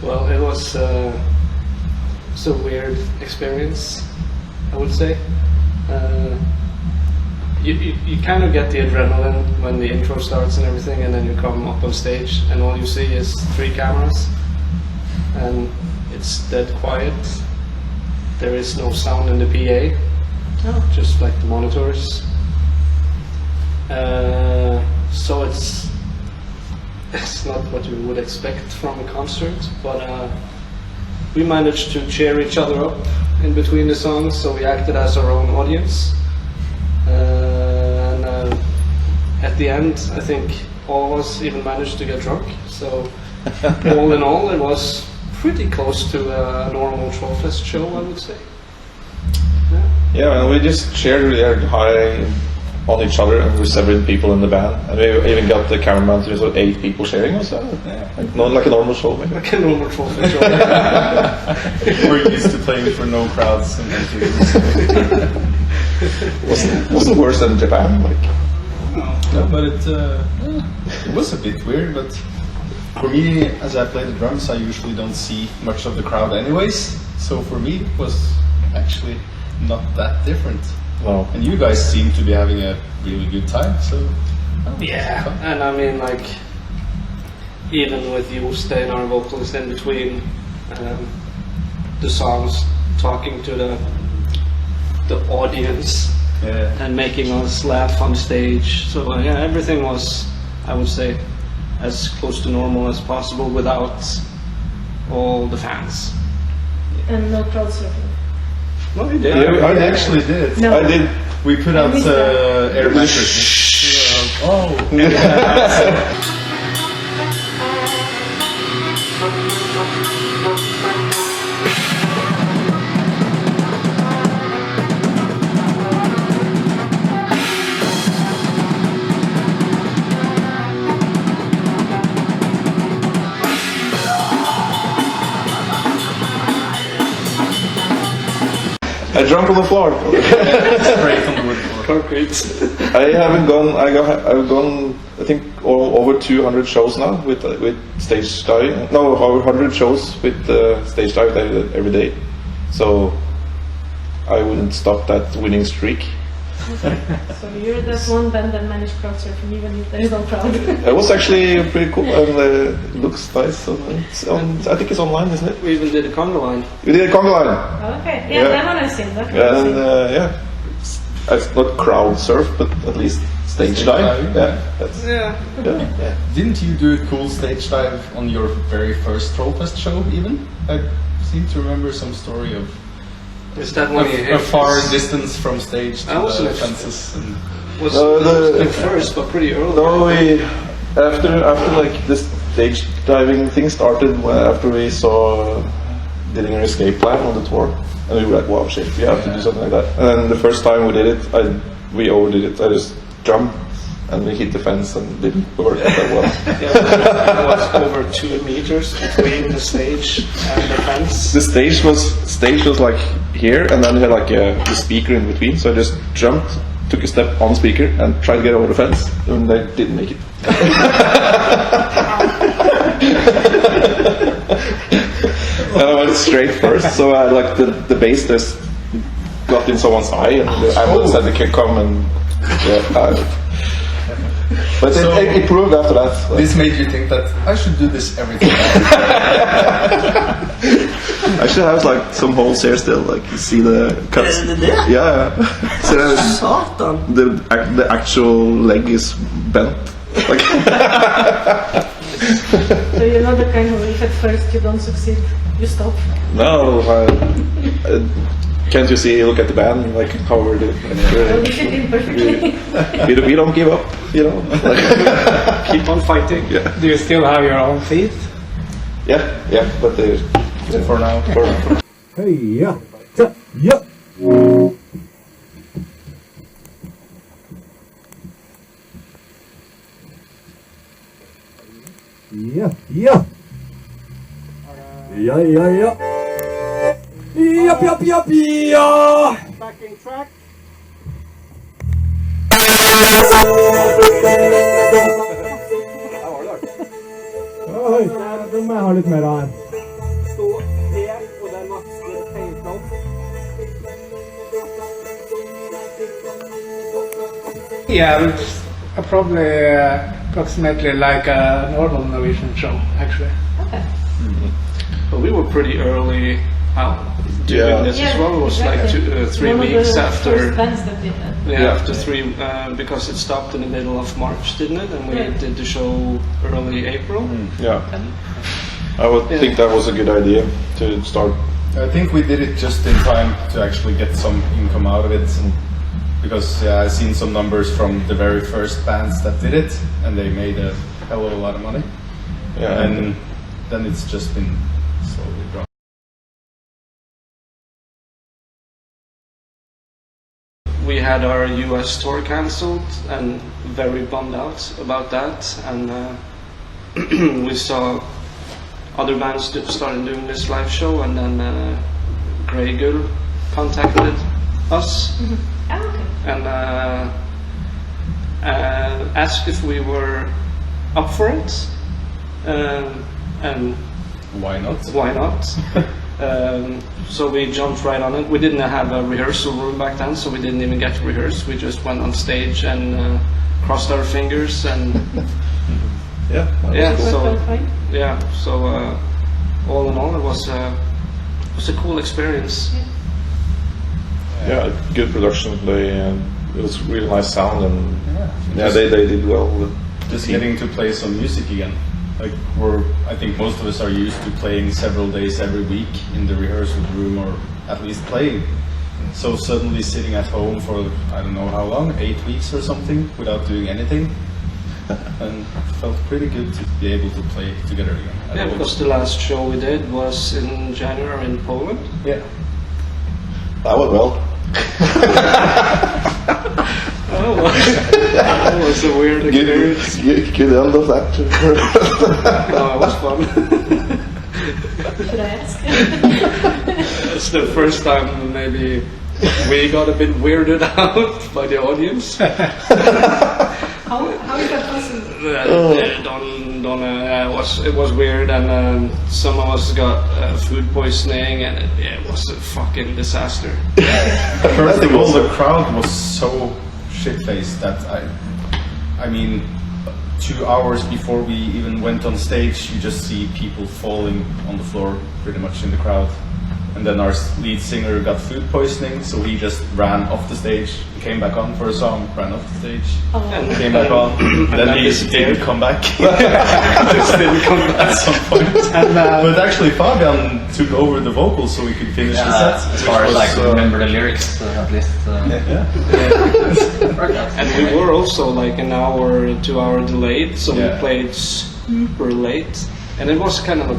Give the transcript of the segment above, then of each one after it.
Well, it was a weird experience, I would say. You kind of get the adrenaline when the intro starts and everything, and then you come up on stage and all you see is 3 cameras and it's dead quiet. There is no sound in the PA, just like the monitors. So it's not what you would expect from a concert, but we managed to cheer each other up in between the songs, so we acted as our own audience. And at the end, I think all of us even managed to get drunk, so all in all, it was pretty close to a normal Trollfest show, I would say. Yeah, and we just cheered really high on each other, and with several people in the band, and we even got the cameraman to sort of 8 people sharing us. Like a normal show, maybe. Like a normal Trollfest show. We're used to playing for no crowds and wasn't worse than Japan, like. No, but it was a bit weird. But for me, as I play the drums, I usually don't see much of the crowd, anyways. So for me, it was actually not that different. Wow. And you guys seem to be having a really good time, so... Yeah, and I mean, like, even with Jostein, our vocalist, in between the songs, talking to the audience and making us laugh on stage. So yeah, everything was, I would say, as close to normal as possible without all the fans. And no crowd surfing. No, we did. Yeah, I actually did. No. I did. We put out air mattresses. Oh! I drank on the floor. Straight on the wood floor. Concrete. I haven't gone. I've gone. I think over 200 shows now with stage diving. No, over 100 shows with stage diving every day. So I wouldn't stop that winning streak. So you're that one band that managed crowd surfing even if there is no crowd. It was actually pretty cool, and it looks nice. So I think it's online, isn't it? We even did a conga line. We did a conga line. Okay, yeah, that one I've seen. It's not crowd surf, but at least stage dive. Yeah. Didn't you do a cool stage dive on your very first Trollfest show, even? I seem to remember some story of Is that when a far distance from stage to the fences. Was first, but pretty early. No, after like this stage diving thing started after we saw Dillinger Escape Plan on the tour, and we were like, wow, shit, we have to do something like that. And the first time we did it, we overdid it. I just jumped and we hit the fence and didn't work that well. It was over 2 meters between the stage and the fence. The stage was like here, and then we had like the speaker in between. So I just jumped, took a step on the speaker, and tried to get over the fence, and I didn't make it. And I went straight first, so I like the bass just got in someone's eye, and the ambulance had to come and but So it improved after that. This made you think that I should do this every time. I should have like some holes here still, like you see the cuts. Yeah. So Satan. the actual leg is bent. Like So you're not the kind who, if at first you don't succeed, you stop. no, can't you see? Look at the band, like how we're doing. Well, you fit in perfectly. We don't give up, you know. Like, Keep on fighting. yeah. Do you still have your own feet? Yeah, but they For now. Hey, yeah. Yeah. Yeah, yeah. Yeah, yeah, yeah. Yup, yup, yup, yeah. Backing track. Oi, nå må jeg ha litt mer av den. Stå her, og den vasker feilplan. Yeah, it's probably approximately like a normal Norwegian show, actually. Okay. But we were pretty early out doing Yeah. this as well. It was like exactly. 3 One of weeks the after. first bands that did that. Yeah, after 3, because it stopped in the middle of March, didn't it? And we Yeah. did the show early April. yeah. I would think that was a good idea to start. I think we did it just in time to actually get some income out of it. Because I've seen some numbers from the very first bands that did it, and they made a hell of a lot of money. Yeah, And then it's just been slowly dropping. We had our US tour cancelled and very bummed out about that. And we saw other bands started doing this live show, and then Grey Gull contacted us. Oh, okay. And asked if we were up for it, and Why not? why not? So we jumped right on it. We didn't have a rehearsal room back then, so we didn't even get to rehearse. We just went on stage and crossed our fingers, and yeah, that was yeah, cool. so Worked out fine. yeah, so all in all, it was a cool experience. Yeah, good production. It was really nice sound, and Yeah. they did well with Just getting to play some music again. Like I think most of us are used to playing several days every week in the rehearsal room, or at least playing. So suddenly sitting at home for I don't know how long, 8 weeks or something, without doing anything, and felt pretty good to be able to play together again. Yeah, because the last show we did was in January in Poland. Yeah. that went well. Oh, that was a weird experience. Good end of that. No, it was fun. Should I ask? It's the first time maybe we got a bit weirded out by the audience. How is that possible? It was weird, and some of us got food poisoning, and it was a fucking disaster. First of all, the crowd was so shit-faced that I mean, 2 hours before we even went on stage, you just see people falling on the floor pretty much in the crowd. And then our lead singer got food poisoning, so he just ran off the stage, came back on for a song, ran off the stage, came back on, then he didn't come back. Just didn't come back at some point. But actually Fabian took over the vocals so we could finish the set. As far as I can remember the lyrics, at least. And we were also like an hour, 2 hour delayed, so we played super late. And it was kind of a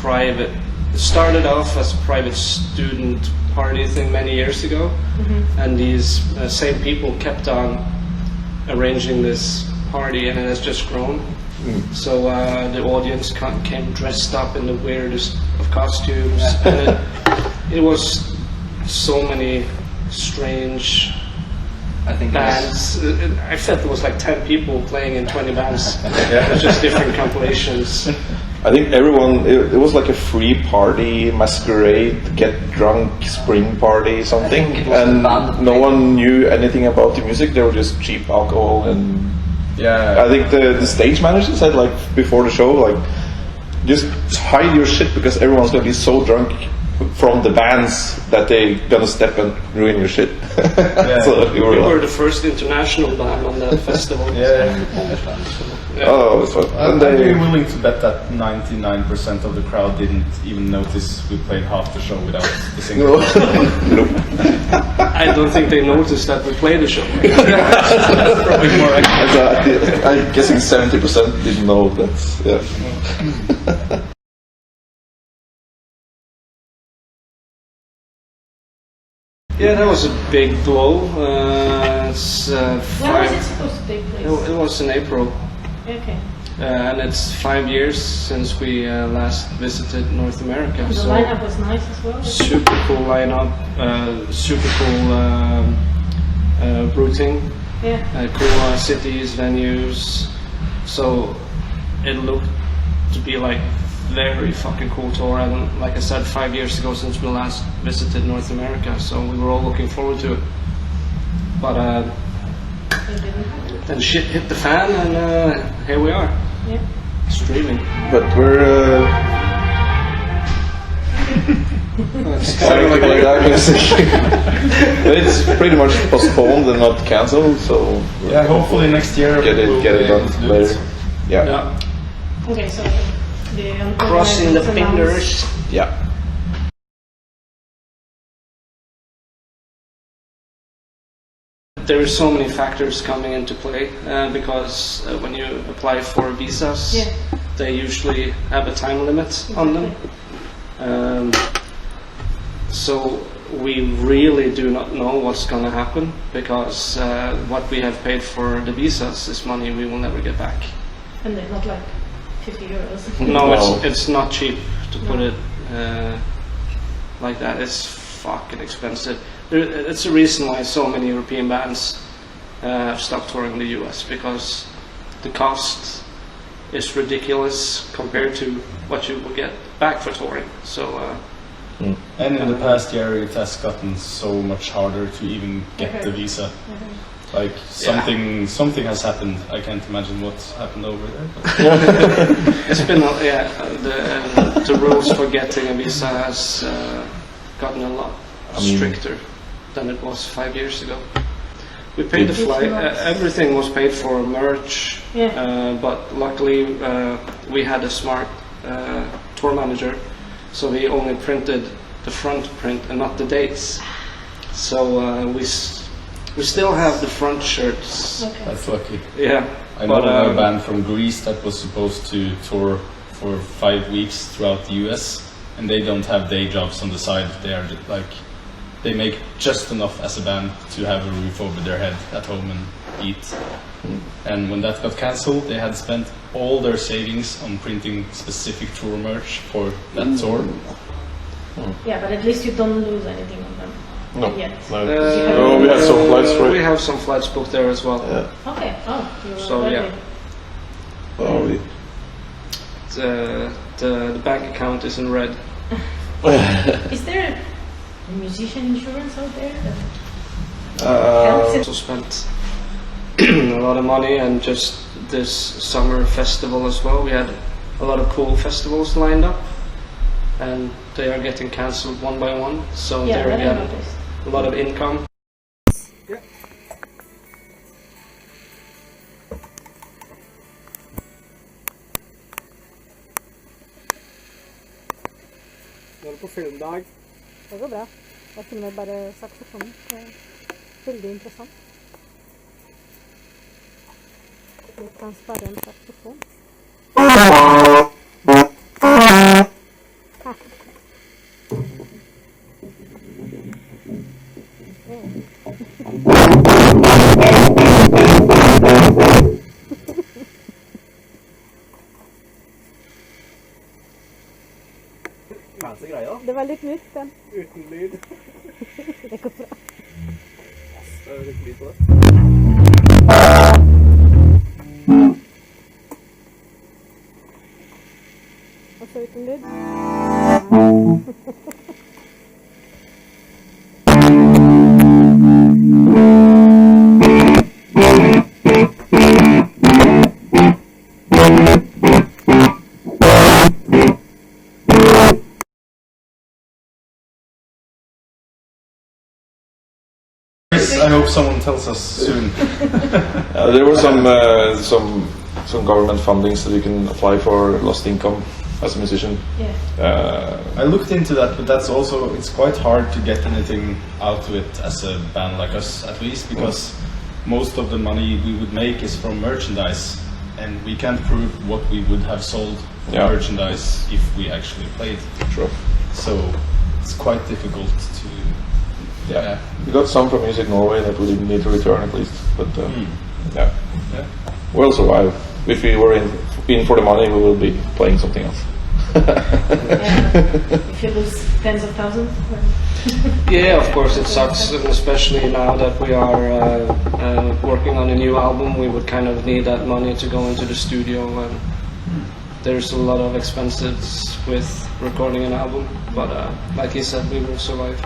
private. It started off as a private student party thing many years ago, and these same people kept on arranging this party, and it has just grown. So the audience came dressed up in the weirdest of costumes, and it was so many strange I think bands. I felt there was like 10 people playing in 20 bands. It was just different compilations. I think everyone, it was like a free party, masquerade, get drunk, spring party, something. think it was the band And no one knew anything about the music, they were just cheap alcohol. And I think the stage manager said, like, before the show, like, just hide your shit because everyone's gonna be so drunk from the bands that they gonna step and ruin your shit. So we We were were like, the first international band on that festival. oh, it's fun. And I'd be they, willing to bet that 99% of the crowd didn't even notice we played half the show without the singer. I don't think they noticed that we played the show. Probably more accurate. I'm guessing 70% didn't know that. Yeah. Yeah, that was a big blow. It's When was five. it supposed to take place? It was in April, Okay. and it's 5 years since we last visited North America. The So lineup was nice as well. super cool lineup, super cool routing, Yeah. cool cities, venues. So it looked to be like very fucking cool tour, and like I said, 5 years ago since we last visited North America, so we were all looking forward to it. But It didn't happen. then shit hit the fan, and here we are, Yeah. streaming. But we're It's sorry to play that music. It's pretty much postponed and not cancelled, so Yeah, hopefully next year get we'll it be able done to do later. it. Yeah. Yeah, Okay, so the crossing the organizers announced- fingers. Yeah. There are so many factors coming into play because when you apply for visas, Yeah. they usually have a time limit on them. So we really do not know what's going to happen because what we have paid for the visas is money we will never get back. And they're not like 50 euros. No, No. it's not cheap to put it like that. It's fucking expensive. It's a reason why so many European bands have stopped touring the US, because the cost is ridiculous compared to what you will get back for touring. So And in the past year, it has gotten so much harder to even get the visa. Like something has happened. I can't imagine what's happened over there. But it's been the rules for getting a visa has gotten a lot stricter than it was 5 years ago. We paid the flight. Everything was paid for, merch. Yeah. But luckily, we had a smart tour manager, so he only printed the front print and not the dates. So we still have the front shirts. Okay. that's lucky. Yeah. I know but, of a band from Greece that was supposed to tour for 5 weeks throughout the US, and they don't have day jobs on the side. They are like, they make just enough as a band to have a roof over their head at home and eat. And when that got cancelled, they had spent all their savings on printing specific tour merch for that tour. Yeah, but at least you don't lose anything on them. No. Yet. No. No, we have some flights for We it. have some flights booked there as well. Yeah. Okay. Oh, you're So, ready. yeah. So we, The bank account is in red. Is there a musician insurance out there? Also spent a lot of money, and just this summer festival as well. We had a lot of cool festivals lined up, and they are getting cancelled one by one. So Yeah, there that I again, noticed. a lot of income. Nå er det på filmdag. Det går bra. Jeg filmer bare saksofonen. Det er veldig interessant. Litt transparent saksofon. Fancy greier. Det var litt nytt, den. Uten lyd. Det går bra. Det er litt lyd på det. Og så uten lyd. I hope someone tells us soon. there were some government fundings that you can apply for lost income as a musician. Yeah. I looked into that, but that's also, it's quite hard to get anything out of it as a band like us, at least, because most of the money we would make is from merchandise, and we can't prove what we would have sold for Yeah. merchandise if we actually played. Sure. So it's quite difficult to Yeah. We got some from Music Norway that we didn't need to return at least, but yeah. We'll survive. If we were in for the money, we will be playing something else. If you lose tens of thousands. Yeah, of course it sucks, and especially now that we are working on a new album, we would kind of need that money to go into the studio, and there's a lot of expenses with recording an album, but like he said, we will survive.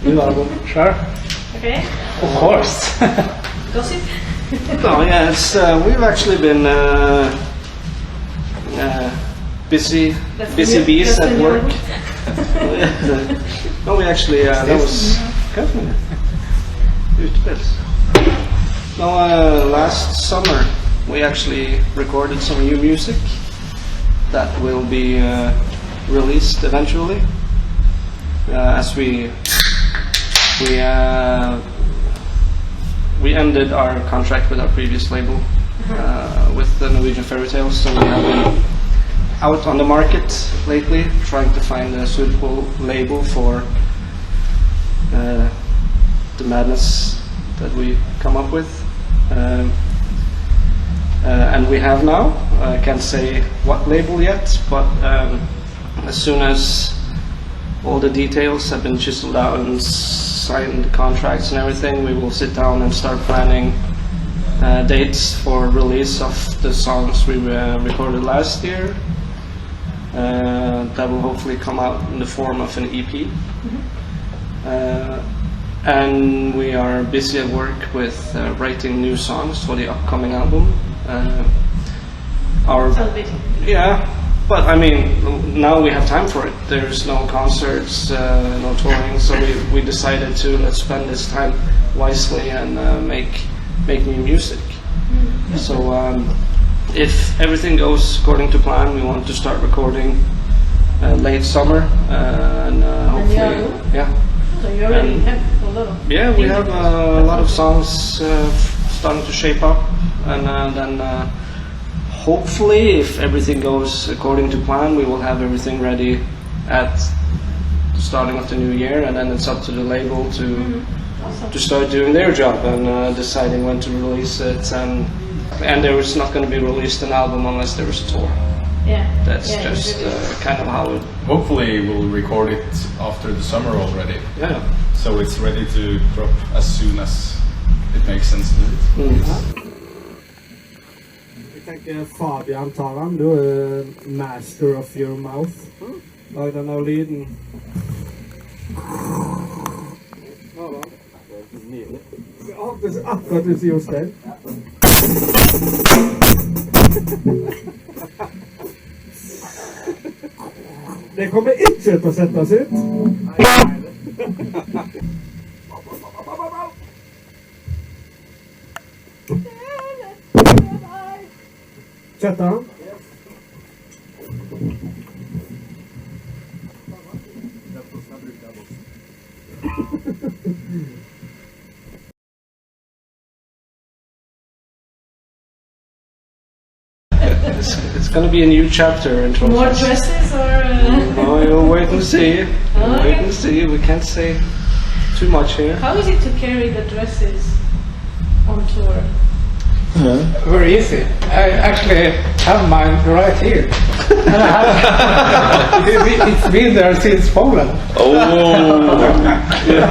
New album. Sure. Okay. Of course. Gossip. No, yeah, it's we've actually been busy bees at work. No, we actually that was no, last summer we actually recorded some new music that will be released eventually. As we ended our contract with our previous label with the Norwegian Fairy Tales, so we have been out on the market lately trying to find a suitable label for the madness that we come up with, and we have now. I can't say what label yet, but as soon as all the details have been chiseled out and signed contracts and everything, we will sit down and start planning dates for release of the songs we recorded last year. That will hopefully come out in the form of an EP. And we are busy at work with writing new songs for the upcoming album. Yeah, but I mean, now we have time for it. There's no concerts, no touring, so we decided to let's spend this time wisely and make new music. So if everything goes according to plan, we want to start recording late summer, and hopefully, yeah. So you already have a lot of. Yeah, we have a lot of songs starting to shape up, and then hopefully, if everything goes according to plan, we will have everything ready at the starting of the new year, and then it's up to the label to start doing their job and deciding when to release it, and there is not going to be released an album unless there is a tour. Yeah. That's just kind of how it. Hopefully we'll record it after the summer already. Yeah. So it's ready to drop as soon as it makes sense to do it. Jeg tenker Fabian Taran, du er master of your mouth. Lag den av lyden. Det er akkurat du sier Jostein. Det kommer ikke til å settes ut. Kjøttet. It's going to be a new chapter in Trollfest. More dresses or? Oh, you'll wait and see. Wait and see. We can't say too much here. How is it to carry the dresses on tour? Very easy. I actually have mine right here. It's been there since Poland. Oh,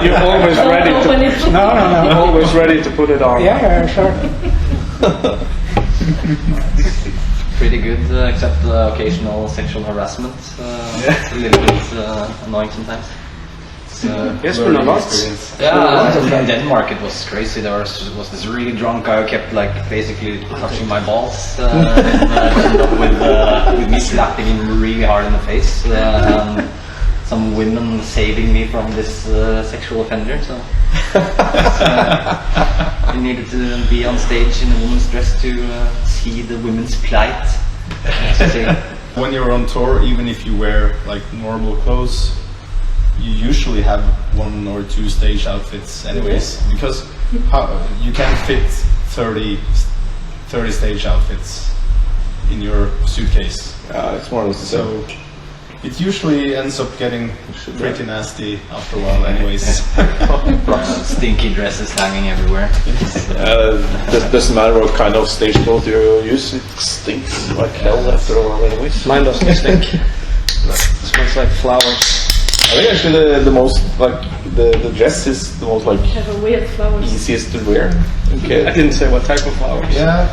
You're always ready to. No. Always ready to put it on. Yeah, sure. Pretty good, except occasional sexual harassment. It's a little bit annoying sometimes. Yes, but not lots. Yeah, in Denmark it was crazy. There was this really drunk guy who kept like basically touching my balls, and ended up with me slapping him really hard in the face, and some women saving me from this sexual offender. So I needed to be on stage in a woman's dress to see the women's plight. When you're on tour, even if you wear like normal clothes, you usually have 1 or 2 stage outfits anyways, because you can fit 30 stage outfits in your suitcase. It's more or less the same. So it usually ends up getting pretty nasty after a while, anyways. Stinky dresses hanging everywhere. Doesn't matter what kind of stage clothes you use, it stinks like hell after a while anyways. Mine doesn't stink. It smells like flowers. I think actually the most like the dress is the most like Have a weird flowers. easiest to wear. I Okay, didn't say what type of flowers. Yeah.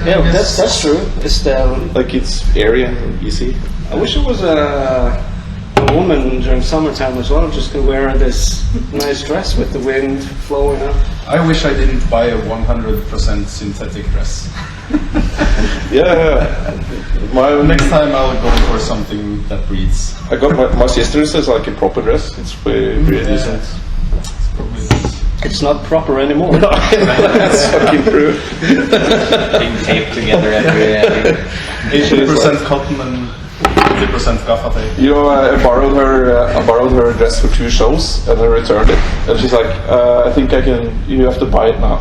Yeah, that's true. It's the. like it's airy and easy. I wish it was a woman during summertime as well, just to wear this nice dress with the wind flowing up. I wish I didn't buy a 100% synthetic dress. Yeah, my Next time I'll go for something that breathes. I got my sister's is like a proper dress. It's pretty decent. It's not proper anymore. That's fucking true. Being taped together every 80% cotton and 50% gaffa tape. You know, I borrowed her dress for 2 shows, and I returned it. And she's like, "I think I can. You have to buy it now."